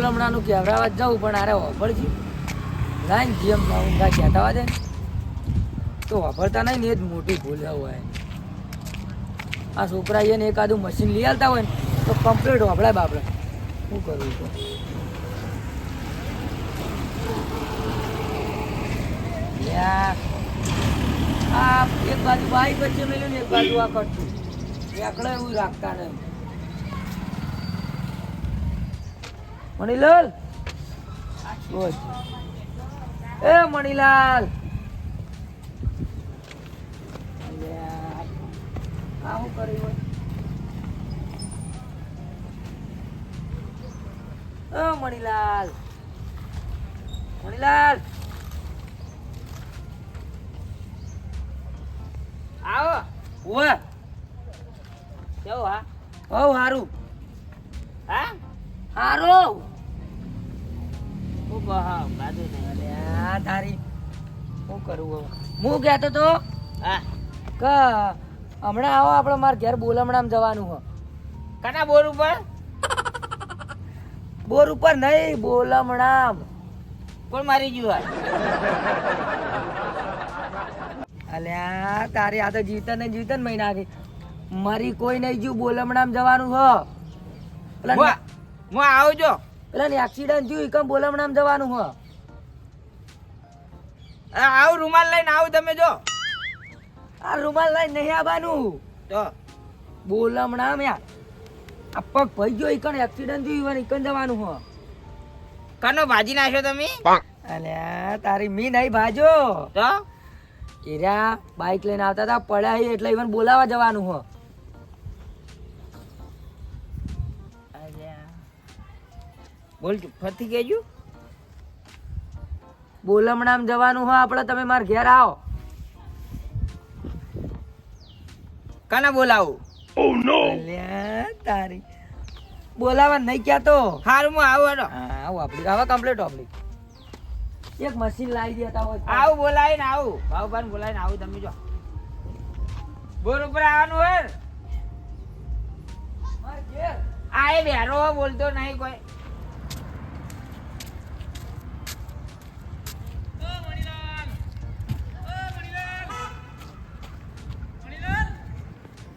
બોલમણાનું કેવરાવા જવું પણ આરે વાપરજી લાઈન જેમ ઊંઘા કહેતા દે તો વાપરતા નહીં ને એ જ મોટી ભૂલ હોય. આ છોકરા એને એકાદું મશીન લઈ આવતા હોય ને તો કમ્પ્લીટ વાપરાય બાપડે. શું કરવું તો આ એક બાજુ બાઈક વચ્ચે મેલ્યું ને એક બાજુ આ કટતું એકડે એવું રાખતા નહીં. મણીલાલ એ મણીલાલ આ શું કર્યું હોય? મણીલાલ મણીલાલ આવો. ઓય કેવું? હા હવ હારું. હા હારું. હું કહો ગાધું નહીં. અરે તારી શું કરવું હવે? હું કહેતો તો હા કે હમણાં આવો આપણે મારા ઘેર બોલમણામ જવાનું હો. કના બોર ઉપર? બોર ઉપર નહીં, બોલમણામ. કોણ મારી ગયું? અલ્યા તારી આ તો જીવતન ને જીવતન મહિના આગી મારી કોઈ નહીં જ્યું. બોલમણામ જવાનું હો. હું આવું જો પેલા ને એક્સિડન્ટ થયું એકમ બોલમણામ જવાનું હો. આવું રૂમાલ લઈને આવું. તમે જો આ રૂમાલ લઈને નહીં આવવાનું તો બોલમણામ યાર. આ પગ ભાઈ ગયો એકણ એક્સિડન્ટ થયું એકણ જવાનું હો. કનો ભાજી નાખ્યો તમે? અલ્યા તારી મી નહીં ભાજો તો એરા બાઈક લઈને આવતા હતા પડ્યા એટલે ઈવન બોલાવા જવાનું હો. બોલ ફરતી કેજો બોલમણામ જવાનું હો આપણે. તમે મારા ઘેર આવો. કાના બોલાવું? ઓ નો અલ્યા તારી બોલાવા નહીં ક્યાં તો હારું હું આવું. હેડો આવું આપડી હવે કમ્પ્લીટ આપડી એક મશીન લાવી દેતા હોય. આવું બોલાવીને આવું ભાવભાન બોલાવીને આવું. તમે જો બોર ઉપર આવવાનું હોય માર ઘેર. આ એ બેરો બોલતો નહીં કોઈ.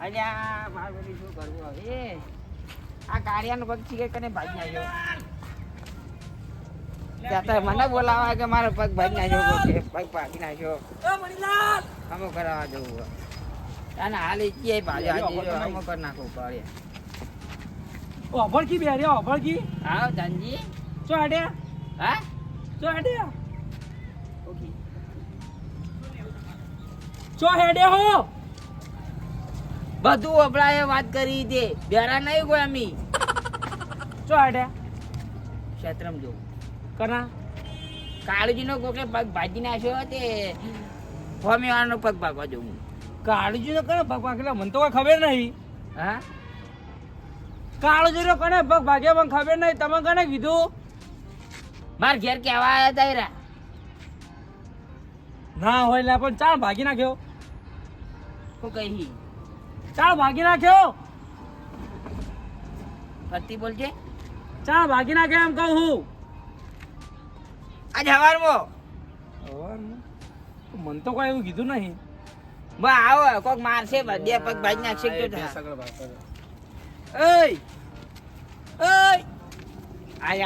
અલ્યા માર બધી શું કરવું હવે? આ કાળિયાનો પગ ચીકે કને ભાગી આવ્યો. ત્યાં મને બોલાવા કે મારો પગ ભાગી નાખ્યો કે પગ ભાગી નાખ્યો. અમો કરાવવા જવું અને હાલ ઈચ્છીએ ભાજો અમો કરી નાખવું પડે. ઓભળકી બે રે ઓભળકી. હા ધનજી ચો હડ્યા? હા ચો હડ્યા? ચો હેડે હો? બધું અબળાએ વાત કરી દે. બેરા નહીં કોઈ અમી. ચો હડ્યા? ક્ષેત્રમ જવું. કના કાળજીનો કોકે પગ ભાજી નાખ્યો તે ફોમી વાળાનો પગ ભાગવા જવું. કાળજી નો કને પગ ભાગેલા મને તો કોઈ ખબર નહીં. હા કાળજી નો કને પગ ભાગે મને ખબર નહીં. તમે કને કીધું? માર ઘેર કેવા આવ્યા તા ઈરા. ના હોય લે પણ ચાલ ભાગી નાખ્યો. શું કહી? ચાલ ભાગી નાખ્યો. ફરતી બોલજે. ચાલ ભાગી નાખ્યો એમ કહું હું. આજ હવારમાં મને તો કોઈ એવું કીધું નહીં. બા આવો કોક મારશે બે પગ ભાજી નાખશે.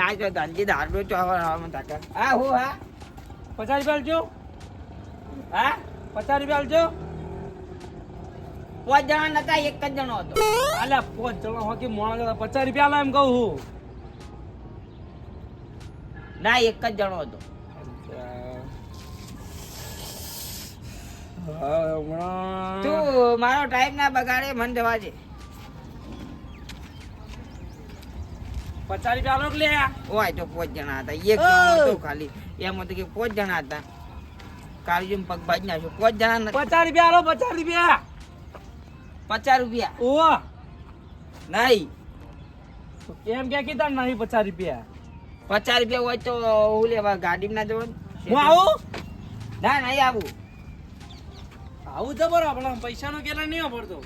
આ જો ધનજી દારૂ ચો હવામાં તાકા. હા હું હા 50 રૂપિયા આલજો. હા 50 રૂપિયા આલજો. 5 જણા નતા એક જ જણો હતો. અલ્યા 5 જણા હોકી મોણા 50 રૂપિયા આલો એમ કહું હું. ના એક જ જણો હતો. તું મારો ટાઈમ ના બગાડે મને જવા દે. 50 રૂપિયા આલો લે. ઓય તો 5 જણા હતા. એક જણો હતો ખાલી. એમ હતું કે 5 જણા હતા. કાળજી પગ ભાજી નાખ્યો. 5 જણા 50 રૂપિયા આલો. 50 રૂપિયા. 50 રૂપિયા ઓ નહીં. એમ કે કીધા નહીં 50 રૂપિયા. 50 રૂપિયા હોય તો હું લેવા ગાડી ના જવાનું. હું આવું? ના નહીં આવું. આવું જબર આપણે પૈસાનો કેલા નહીં પડતો.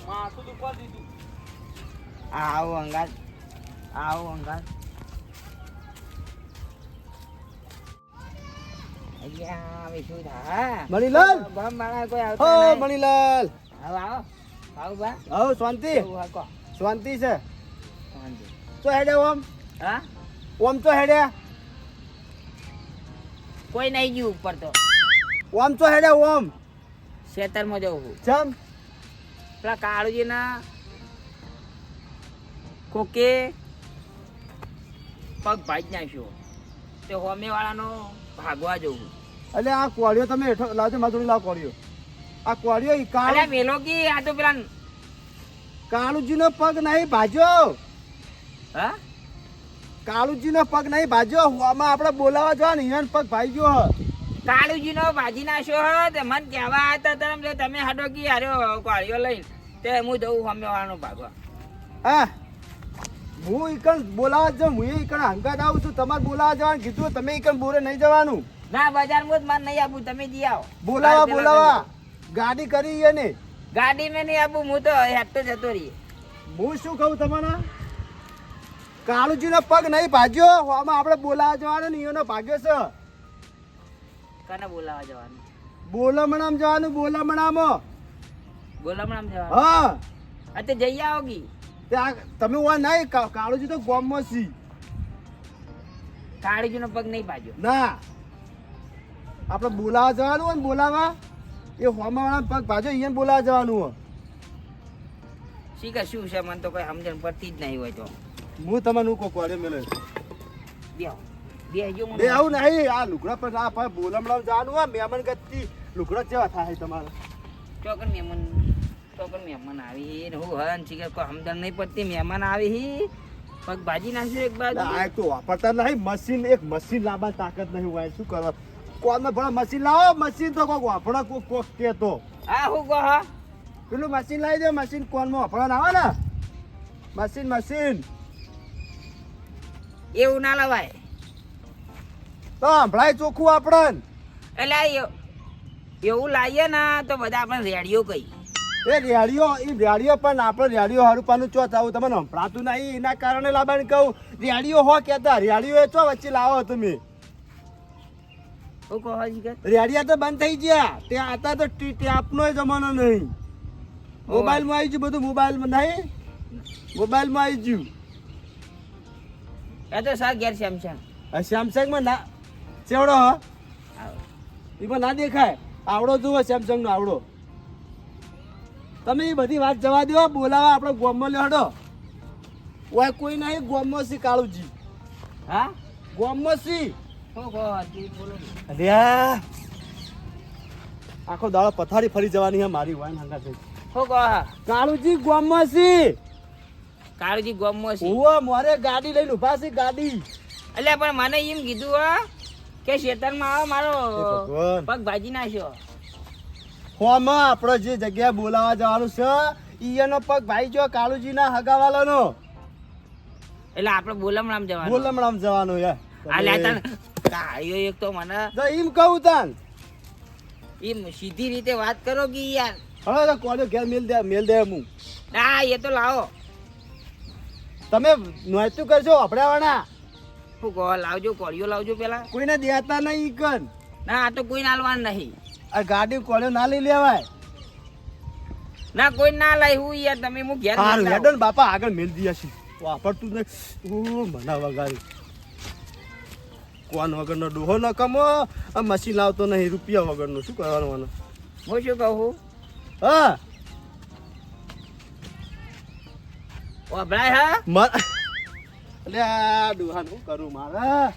માથું દુખવા દીધું. આવું અંગાત આવો અંગાર અહીંયા હવે શું થાય મણીલાલ બમ મારા કોઈ હો આવતા નહીં મણીલાલ આવો આવો આવો બા હો શાંતિ એવું હા કહો શાંતિ છે શાંતિ. તો હેડે ઓમ હા તો હેડે કોઈ નહીં ગયું ઉપર તો ઓમ તો હેડે ઓમ ખેતરમાં જવું ચમ પેલા કાળુજીના કોકે પગ ભાજી નાખ્યો તે હોમે વાળાનો ભાગવા જવું એટલે આ કોળીઓ તમે હેઠો લાવજો માધુરી લાવ કોળીઓ આ કોળીઓ ઈ અલ્યા મેલો કી આ તો પેલા કાળુજીનો પગ નહીં ભાજ્યો હા કાળુજીનો પગ નહીં ભાજ્યો આમાં આપણે બોલાવા જવાનું ઈવન પગ ભાઈ ગયો કાળુજીનો ભાજી નાખ્યો હે તે મને કહેવા હતા તરમ જો તમે હાડો કી હાર્યો કોળીઓ લઈને તે હું જવું હોમે વાળાનો ભાગવા હા હું ઈકણ બોલાવા જાઉં હું ઈકણ હંગાત આવું છું તમારે બોલાવા જવાનું કીધું તમે ઈકણ બોરે નહીં જવાનું ના બજારમાં જ મારે નહીં આપું તમે જી આવો બોલાવા ગાડી કરી એને ગાડી મેં નહીં આપું હું તો હેઠતો જતો રહીએ હું શું કહું તમારા કાળુજીનો પગ નહીં ભાજ્યો આમાં આપણે બોલાવા જવાનું ને એનો ભાગ્યો છે કને બોલાવા જવાનું બોલામણામ જવાનું બોલામણામાં બોલામણામ જવાનું હા આ તે જઈ આવો કી તે આ તમે ઓવા નહીં કાળુજી તો ગોમમાં છી કાળુજીનો પગ નહીં ભાજ્યો ના આપણે બોલાવા જવાનું હોય ને બોલાવા એ હોમાવાળા પગ ભાજો અહીંયા બોલાવા જવાનું હોય શી કે શું છે મને તો કોઈ સમજણ પડતી જ નહીં હોય તો હું તમને કોક વાડે મેલે બેહો બેહજો બે આવું નહીં આ લુકડા પર ના ભાઈ બોલામણામ જવાનું હોય મહેમાન ગતિ લુકડા કેવા થાય તમારે ચોકન મહેમાન આવી ને હું હન શી કે કોઈ સમજણ નહીં પડતી મહેમાન આવી હી પગ ભાજી નાખ્યો એક બાજુ આ એક તો વાપરતા નહીં મશીન એક મશીન લાવવાની તાકાત નહીં હોય શું કરવા કોનમાં ભલા મશીન લાવો મશીન તો કોક વાપરા કોક કે તો હા હું કહો હા પેલું મશીન લાવી દે મશીન કોનમાં વાપરવા આવે ને મશીન એવું ના લવાય તો હંભળાય ચોખ્ખું આપણને એટલે એવું લાવીએ ને તો બધા આપણે રેડિયો કહી એ રેડિયો પણ આપણે રેડિયો હરુપાનું ચો થવું તમને સંભળાતું નહીં એના કારણે લાવવાનું કહું રેડિયો હો કેતા રેડિયો એ ચો વચ્ચે લાવો તમે હું કહો શી કે રેડિયા તો બંધ થઈ ગયા તે આતા તો ટેપનો જમાનો નહીં મોબાઈલમાં આવી ગયું બધું મોબાઈલમાં નહીં મોબાઈલમાં આવી ગયું એ તો સર ઘેર સેમસંગ સેમસંગમાં ના ચેવડો હ એમાં ના દેખાય આવડો જુઓ સેમસંગ નો આવડો તમે એ બધી વાત જવા દો બોલાવા આપણે ગોમમાં લેડો ઓય કોઈ નહીં ગોમમાં સી કાળુજી હા ગોમમાં સી હું કહો જી બોલો ને. અલ્યા આખો દાડો પથારી ફરી જવાની હે મારી વાન હંગા થઈ હું કહો હા કાળુજી ગોમમાં સી કાળુજી ગોમમાં છે ઓવો મોરે ગાડી લઈને ઉભા છે ગાડી એટલે પણ મને એમ કીધું હા કે ખેતરમાં આવો મારો ભગવાન. પગ ભાજી નાખ્યો હોમાં આપણે જે જગ્યાએ બોલાવા જવાનું છે ઈયાનો પગ ભાઈ જો કાળુજીના હગાવાલાનો એટલે આપણે બોલમણામ જવાનું બોલમણામ જવાનું યાર આ લેતા કાળિયો એક તો મને તો એમ કહું તાન એમ સીધી રીતે વાત કરો કે યાર હવે તો કોલ્યો ઘેર મેલ દે હું ના એ તો લાવો તમે નોયતું કરશો અપડાવાના શું કહો લાવજો કોળિયો લાવજો પેલા કોઈને દેતા નહીં કન ના આ તો કોઈ નાલવાનું નહીં આ ગાડી કોલ્યો ના લઈ લેવાય ના કોઈ ના લાય હું યાર તમે હું ઘેર હારું નથી હેડો ને બાપા આગળ મેલ દીયા છે વાપરતું નહીં ઓ મના વગાડી કોન વગરનો ડોહો ન કમો આ મશીન લાવતો નહીં રૂપિયા વગરનો શું કરવાનું મને હું શું કહું હા ઓભળાય હા એટલે આ ડોહાન શું કરું મારે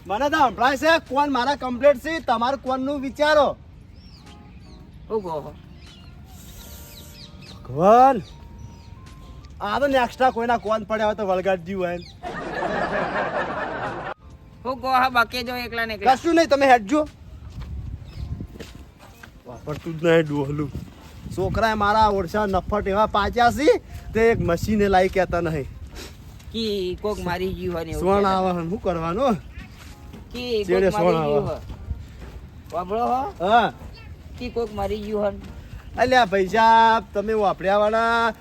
મને તો સંભળાય છે કોણ મારા કમ્પ્લેટ છે તમારું કોણનું વિચારો શું કહો ભગવાન આ તો એક્સ્ટ્રા કોઈના કોણ પડ્યા હોય તો વળગાડ દીવું હોય શું કહો હા બાકી જો એકલા ને એકલા કશું નહીં તમે હેડજો વાપરતું જ નહીં ડોહલું છોકરાએ મારા ઓરસા નફટ એવા પાચ્યા છે તે એક મશીને લાવી કહેતા નહીં કી કોક મારી ગયું હોય ને એવું સોણ કહેતા. આવે છે, શું કરવાનું કી કોક ચેડે મારી સોણ ગયું આવે. હોય વાપરો હો હા કી કોક મારી ગયું હોય અલ્યા પૈસા તમે વાપર્યા વાળા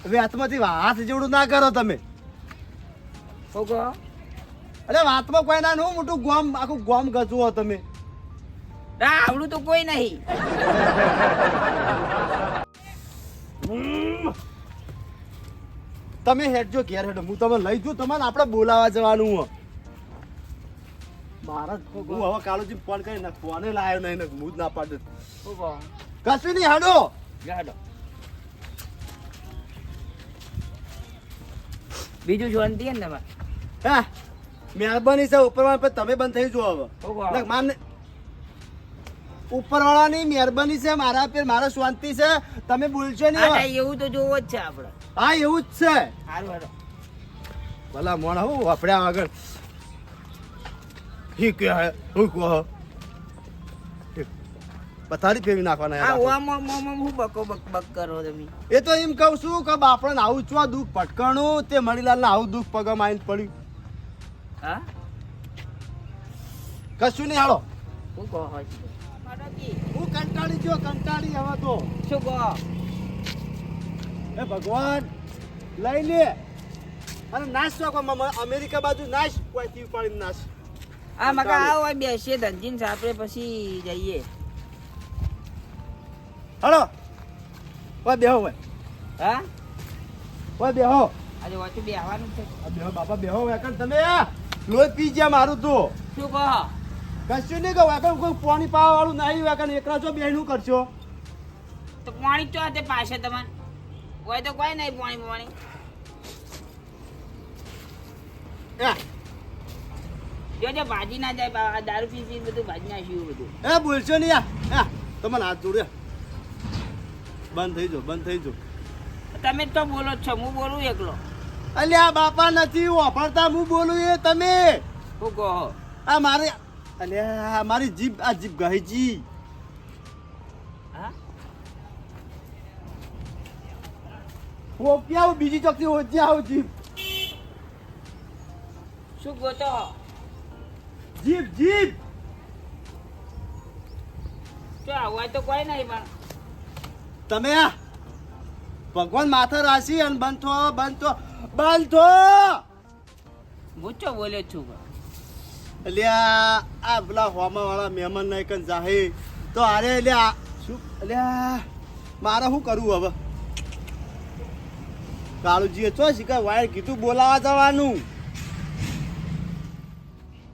હવે હાથમાંથી હાથ જેવડું ના કરો તમે શું કહો? અરે વાતમાં કોઈ ના નું મોટું ગોમ આખું ગોમ ગજવો તમે. ના આવડું તો કોઈ નહીં. તમે હેડજો ઘેર હેડો, હું તમે લઈ જઉં. તમારે આપણે બોલાવા જવાનું હો. મારા હું હવે કાળુજી ફોન કરી ને ફોને લાવ્યો નહીં ને હું જ ના પાડે. શું કહો? કશું નહીં, હેડો. હેડો. બીજું શાંતિ હે ને તમારે? હા મહેરબાની છે ઉપરવાળા, પણ તમે બંધ થઈ જાઓ હવે. શું કહો? માન ઉપરવાળાની મહેરબાની છે મારા પર, મારા શાંતિ છે. તમે બોલશો નહીં હા, હવે. એવું તો જોવો જ છે આપણે. હા એવું જ છે. સારું હેડો. ભલા મોણ હું વાપર્યા આગળ ઠીક હે. હું કહો પથારી ફેરવી નાખવાના આ યાર. ઓમ ઓમ ઓમ ઓમ હું બકો બક બક કરો તમે? એ તો એમ કહું છું કે બાપડને આવું ચો દુઃખ પટકણું તે મણીલાલને આવું દુઃખ પગમાં આવીને પડ્યું. હા કશું નહીં હાલો. શું કહો હજી? હું કંટાળી ગયો, કંટાળી હવે તો. શું કહો? એ ભગવાન લઈ લે અને નાશ શકો અમેરિકા બાજુ નાશ કોઈથી ઉપાડીને નાશ. આ મકા આવો હોય બેસીએ ધનજીને સાપરે પછી જઈએ. હલો ઓય બેહો ઓય હા ઓય બેહો. આજે વાંચું બેહવાનું છે. આ બેહો બાપા બેહો. વેકણ તમે લોહી પી ગયા મારું તો. શું કહો? કશું નહીં કહું. વેકણ કોઈ પાણી પાવા વાળું નહીં. વેકણ એકલા છો બેનું કરશો. તો પાણી ચો તે પાસે તમારે હોય તો કોઈ નહીં પાણી પાણી. જોજે ભાજી ના જાય બા, દારૂ પી પી બધું ભાજી નાખ્યું બધું. એ બોલશો નહીં યાર. તમને હાથ જોડે બંધ થઈ જાઓ, બંધ થઈ જાઓ. તમે જ તો બોલો જ છો, હું બોલું એકલો. અલ્યા બાપા નથી વાપરતા, હું બોલું એ તમે. શું કહો? આ મારે અલ્યા મારી જીભ, આ જીભ ગહીજી. હા ઓપી આવું બીજી ચોકથી ઓછી આવું જીભ. શું ગોતો? જીભ જીભ. શું હોય તો કોઈ નહીં પણ તમે આ ભગવાન માથે રાશી અને બંધ થો, બંધ થો, બંધ થો. હું ચો બોલ્યો જ છું. અલ્યા આ પેલા હોમા વાળા મહેમાન નહીં કન જાહે તો અરે અલ્યા શું અલ્યા મારે શું કરવું હવે? કાળુજીએ ચો શીખા વાયર કીધું બોલાવા જવાનું.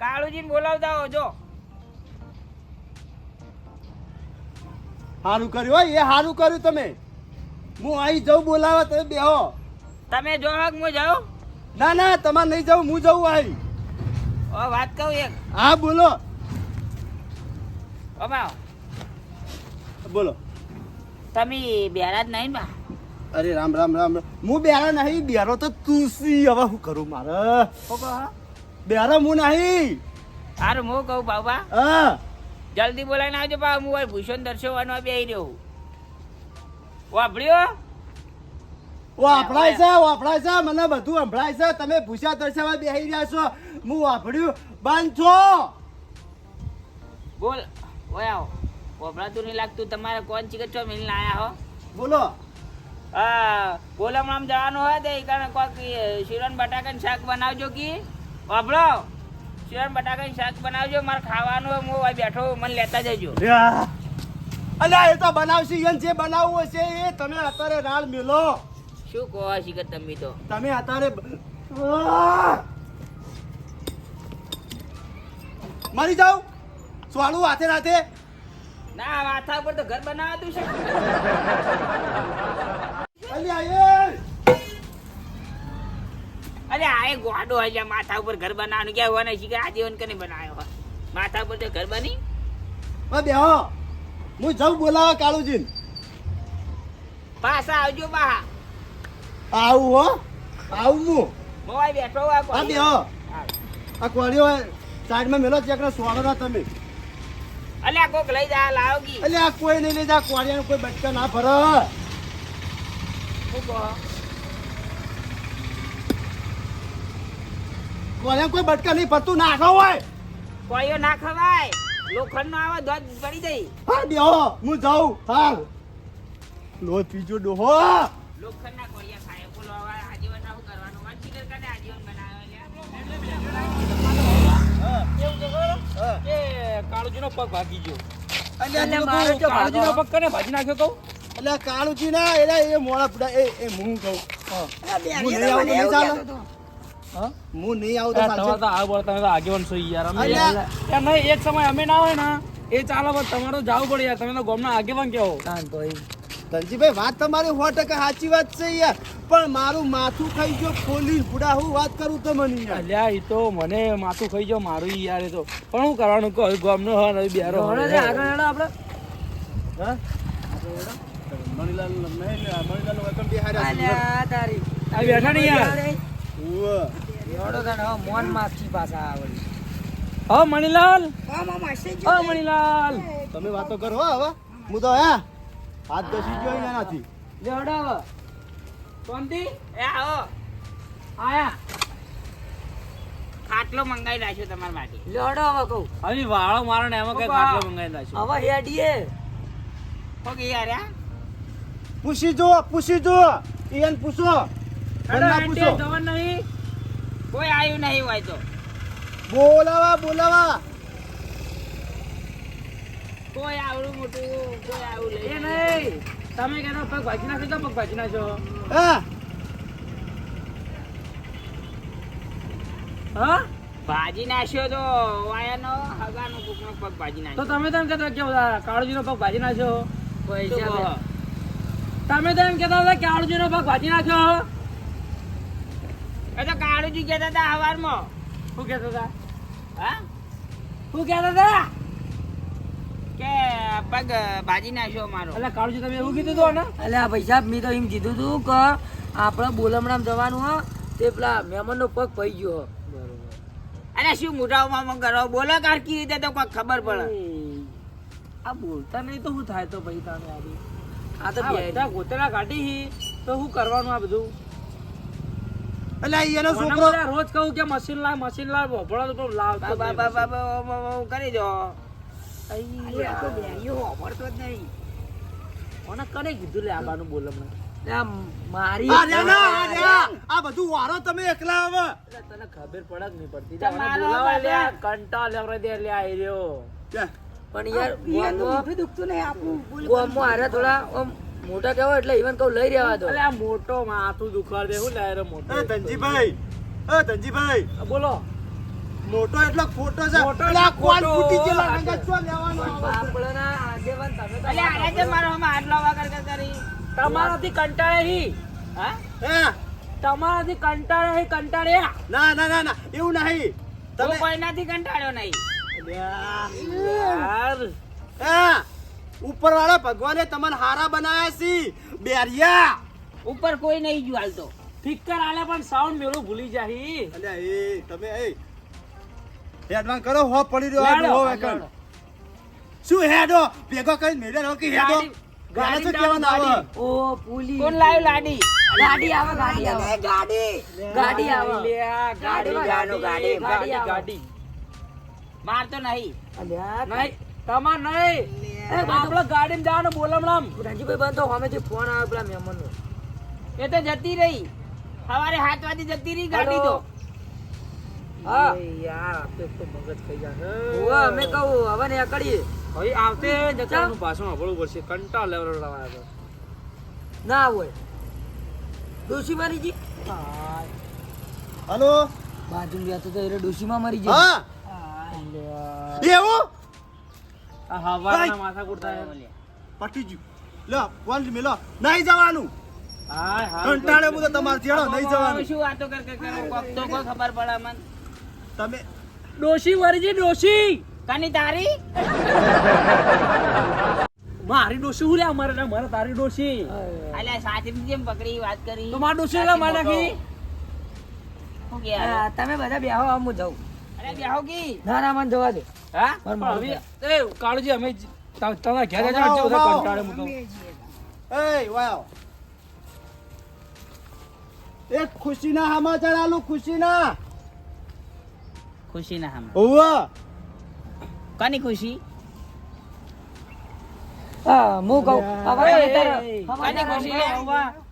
કાળુજીને બોલાવતા હો જો. સારું કર્યું હોય, એ સારું કર્યું તમે. હું અહીં જઉં બોલાવા, તમે બેહો. તમે જો હક હું જાઉં. ના ના તમારે નહીં જવું, હું જઉં અહીં. ઓ વાત કહું એક. હા બોલો અમા બોલો. તમે બેરા જ નહીં બા? અરે રામ રામ રામ રામ. હું બેરા નહીં, બેરો તો તુસી. હવે શું કરું મારે? શું કહો? બેરો હું નહીં. સારું હું કહું બાબા હા જલ્દી બોલાવીને આવજો બા. હું હોય ભૂષણ દર્શવાનો બેહી રહ્યો. વાપર્યો? વાપરાય છે, વાપરાય છે, મને બધું સંભળાય છે. તમે ભૂસા દર્શાવવા બેસી રહ્યા છો. હું વાપર્યું બંધ છો. બોલ ઓય આવો. વપરાતું નહીં લાગતું. તમારે કોણ ચીકર છો મિલને આયા હો? બોલો. હા કોલમણામ જવાનું હોય તો એ કારણ કોઈક શીરણ બટાકાનું શાક બનાવજો કી. વાપરો શીરણ બટાકાનું શાક બનાવજો. મારે ખાવાનું હોય હું હોય બેઠો, મને લેતા જજો. અલ્યા એ તો બનાવશે. એને જે બનાવવું હશે એ તમે અત્યારે રાળ મેલો. શું કહો શીખર તમે તો? તમે અત્યારે મરી જાઓ સ્વાળું હાથે રાતે. ના માથા ઉપર તો ઘર બનાવાતું છે. અલ્યા એ અરે આ એ ગોડો હશે માથા ઉપર ઘર બનાવવાનું ક્યાં હોય ને શીખર આજીવન કને બનાવ્યો હોય માથા ઉપર તો ઘર બની. બેહો હું જઉં બોલાવા કાળુજી. પાછા આવજો બા. આવું હો આવું હું. મોય બેઠો હોય હા બેહો. આ કોળીઓ સાઈડમાં મેલો ચેકને સ્વાળો તમે. અલ્યા કોક લઈ જા લાવગી. એટલે આ કોઈ નહીં લઈ જા. કોળિયાને કોઈ બચકા ના ભરે. શું કહો? કોળિયાને કોઈ બચકા નહીં ભરતું નાખો હોય. કોળીઓ ના ખવાય. લોખંડ નો આવે દોધ પડી જાય. હા બેહો હું જાઉં. હા લોટ પીજો ડોહો. લોખંડ ના કોળિયા ખાય. બોલો હવે આજીવન ના શું કરવાનું? ચીકર કને આજીવન બનાવે કાળુજીનો પગ ભાગી ગયો. અલ્યા તું મારો જો કાળુજીનો ભાગો. પગ કને ભાજી નાખ્યો કહું? અલ્યા કાળુજી ના એ મોળા પડા એ હું કહું આ બે હું આવીએ નહીં તો આવું મને તો એવું હા? હું નહીં આવું તો તમે ચાલશે. તો આ બોલ, તમે તો આગેવાન છો યાર. અમે અલ્યા. યાર નહીં, એક સમય અમે ના હોય ને એ ચાલો પણ તમારે તો જાવું પડે યાર. તમે તો ગામના આગેવાન કેવો. તાન તો એ. ધનજીભાઈ વાત તમારી 100% સાચી વાત છે યાર પણ મારું માથું ખાઈ ગયો ખોલી બુડા હું વાત કરું તમને યાર અલ્યા ઈ તો મને માથું ખાઈ ગયો મારું ઈ યાર. એ તો પણ શું કરવાનું કહો, ગામનો હે ને બેરો હળો લે, આગળ હેડો આપણે. હા મણીલાલ મણીલાલ વતન બિહાર્યા અલ્યા તારી. આ બેઠા ને યાર. ઉવ્વ. હેડો તાન હવે મોન માછી પાછા આવડી. હા મણીલાલ, હા મામા છે હા મણીલાલ. તમે વાતો કરો હો હવે હું તો હે હાથ ઘસી ગયો એનાથી હેડો હવે. શાંતિ? એ આવો આયા. ખાટલો મંગાવી રાખ્યો તમારા માટે. હેડો હવે કહું. હવે વાળો મારો ને એમાં કઈ પપ્પા. ખાટલો મંગાવી નાખ્યો. હવે હેડીએ. ઓકે યાર આ પૂછી જો ઈયન પૂછો હેડો, બંને હેડે, પૂછો જવાન નહીં. કોઈ આવ્યું નહીં હોય તો બોલાવા કોઈ આવડું મોટું કોઈ આવું એ લઈ નહીં, તમે કેનો પગ ભાજી નાખ્યો તો પગ ભાજી નાખ્યો. હા હા ભાજી નાખ્યો તો વાયાનો હગાનો કોકનો પગ ભાજી તો નાખ્યો. તમે તો એમ કહેતા કે કાળુજીનો પગ ભાજી નાખ્યો. પૈસા તો બે. તમે તો એમ કહેતા હતા કે કાળુજીનો પગ ભાજી નાખ્યો. એ તો કાળુજી કહેતા હતા હવારમાં. શું કહેતા હતા? હા શું કહેતા હતા? કે પગ ભાજી નાખ્યો મારો. એટલે કાળુજી તમે એવું કીધું હતું ને? અલ્યા પૈસા મેં તો એમ કીધું તું કે આપણે બોલમણામ જવાનું હો તે પેલા મહેમાનનો પગ પઈ ગયો હો. અને શું મોઢામાં કરો બોલો કારકી રીતે તો કોઈ ખબર પડે. આ બોલતા નહીં તો શું થાય તો ભાઈ તારે આવી? આ તો આ બે બધા ગોતરા કાઢી હી, તો શું કરવાનું આ બધું? એટલે ઈયનો મને છોકરો બધા રોજ કહું કે મશીન લાવ ભોળા તો લાવતો જ નહીં. બાબા કરી દો. અલ્યા તો બેરીઓ વાપરતો જ નહીં. કોને કને કીધું લે આ બાનું બોલ હમણાં? આ મારી આ બધું વારો તમે એકલા આવે એટલે તને ખબર પડે જ નહીં પડતી. તમારો બોલાવા બાબા. લ્યા, કંટાળ લેવડાવી દે લ્યા એ રહ્યો. પણ યાર ગોમમાં હારે થોડા આમ મોટા કહેવાય એટલે ઈવન કહું લઈ રહેવા દો. અલે આ મોટો માથું દુખાડ દે હું લાય રે મોટો. ધનજીભાઈ આ બોલો. મોટો એટલો ખોટો છે મોટો એટલે આ એટલે કોણ ખોટો. ફૂટી ગયેલો રંગત છો લેવાનો આવે? બાપડાના આગેવાન તમે તો અલ્યા આને તે મારો હમણાં આટલો વગર કરી. તમારાથી કંટાળે હી. હા હે તમારાથી કંટાળ્યા. ના એવું નહીં હું તમે કોઈનાથી કંટાળ્યો નહીં. યાર હે ઉપર વાળા ભગવાને તમને હારા બનાયા છે બેરિયા ઉપર કોઈ નહીં ગયું હાલ તો. ફિકર આલે પણ સાઉન્ડ મેળું ભૂલી જાહી. અલ્યા એ તમે હેડવાન કરો હો પડી રહ્યો આ હેડો, ડોહો વેકણ. શું હેડો ભેગો કરી મેરે રહો કે હેડો ગાડી શું કહેવાનું આવે ઓ પુલી કોણ લાવ્યું લાડી? ગાડી આવે ગાડી આવે ગાડી આવે લ્યા, ગાડી જાનો, ગાડી, ગાડી આવે. ગાડી. માર તો નહીં. અલ્યા નહીં, તમાર નહીં. આપણે ગાડીમાં જવાનું બોલમણામ. રાજીભાઈ બંધ તો સામેથી ફોન આવે પેલા મહેમાનનો. એ તો જતી રહી. સવારે 7 વાગે જતી રહી ગાડી તો. હા એ યાર આપે તો મગજ ખાઈ જાય. ઓવે, અમે કહું હવે ને કરીએ હવે આવતે જતાનું ભાષણ સાંભળવું પડશે. કંટાળ લેવડાવવા આવ્યો. ના હોય ડોશી મારી જી હલો બાજુ ગયા તો એ ડોશીમાં મરી જાય હા એવું આ હવારના માથાકૂટ થાય. પટી ગયું લો ફોન મેલો નહીં જવાનું હાય હાય. કંટાળે હું તો તમારથી હેડો નહીં હવે જવાનું શું વાતો કર કર કરો? કોક તો કોઈ ખબર પડે મને. તમે ડોશી વરજી ડોશી. કાની તારી? મારી ડોશી હું લે મારે તારી ડોશી. અલ્યા સાચી જેમ પકડી વાત કરી. તો મારી ડોશી લે માર નાખી. શું કે યાર? હા, તમે બધા બેહો આમ હું જાઉં અરે બેહો કી. ના ના મને જવા દે હા? પણ હવે એ કાળજી અમે તમારા ઘેર જજો ઉભા, બધા ઉભા. કંટાળે હું તો. એ વાવ એક ખુશીના સમાચાર આલુ ખુશીના ખુશી ના હમ. ઓવા કાની ખુશી? હા હું કહું હવે એ, તારે એ, કાની ખુશી લે?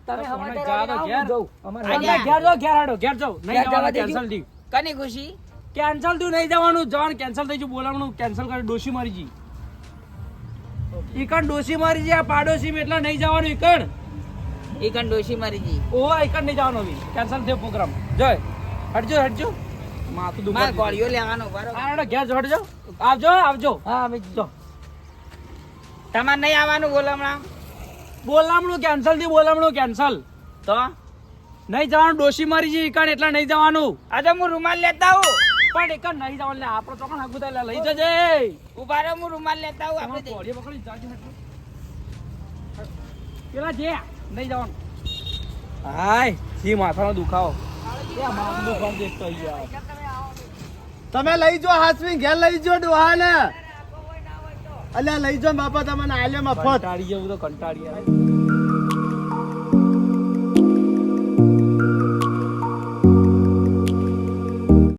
તમે કોને સમાચાર જા આવો, તો ઘેર. હું જાઉં. અમારે આજા. ઘેર જાઓ ઘેર હાડો ઘેર જાઓ નહીં ઘેર જવા જવાના દેજો. કેન્સલ દી. કાની ખુશી? કેન્સલ થયું, નહીં જવાનું. જવાનું કેન્સલ થઈ ગયું, બોલાવવાનું કેન્સલ કરી. ડોશી મારી જી ઈકણ ડોશી મારી જી. આ પાડોશી એટલે નહીં જવાનું ઈકણ. એ કણ ડોશી મારી જી. ઓહો ઈકણ નહીં જવાનું. હવે કેન્સલ થયો પ્રોગ્રામ. જય હટજો માથું માર દુખા. ગોળીઓ લેવાનો બરોબર. આ ઘેર જો, હટજો. આવજો. હા અમે જો તમારે નહીં આવવાનું બોલમણા બોલામણું કેન્સલ થી, બોલામણું કેન્સલ. તો નહીં જવાનું. ડોશી મારી જી ઈકણ એટલે નહીં જવાનું. આજે હું રૂમાલ લેતા આવું. પણ ઈકણ નહીં જવાનું. લે આપણો તો પણ હગું થાય. લઈ જજે. ઉભા રહો, હું રૂમાલ લેતા આવું. આપણે જઈએ. ઘોડીએ પકડી જાજે હટજો. પેલા જે નહીં જવાનું. હાય જી માથાનો દુખાવો. માથું દુખાવો દેખતો યાર. તમે લઈ જો હાસવી ઘેર લઈ જો ડોહાને. અલ્યા લઈ જો બાપા તમને આલ્યો મફત. કંટાળી જેવું તો કંટાળી યાર.